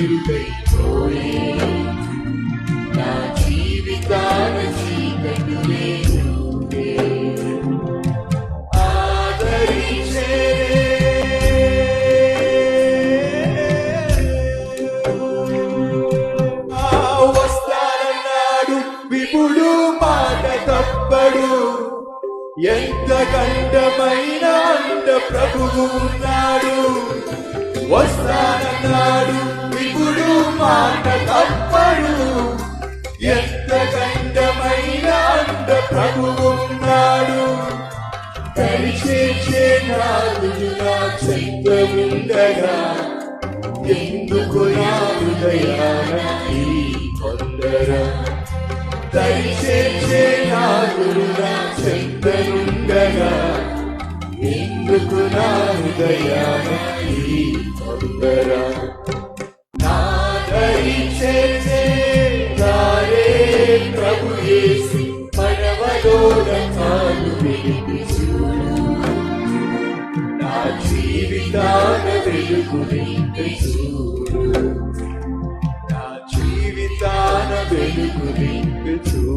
వెలుగైపోయే నా జీవితాన చీకటులే నువ్వే ఆదరించే వస్తానన్నాడు విపుడు మాట తప్పడు ఎంత ఖండమైన అంత ప్రభువు ఉన్నాడు వస్తానన్నాడు విపుడు మాట తప్పడు ఎంత ఖండమైన అంత ప్రభువు ఉన్నాడు దరిచేసే నాదుడు నా చెంత ఉండగా ఎందుకు నా హృదయాన ఈ తొందర దరిచేసే నాదుడు నా చెంతనుండగా ఎందుకు నా హృదయాన ఈ తొందర నా దరిచేసే నారే ప్రభు యేసు పడవలోన కాలు వెలిపి చూడు నా జీవితాన వెలుగు నింపి చూడు నా జీవితాన వెలుగు నింపి చూడు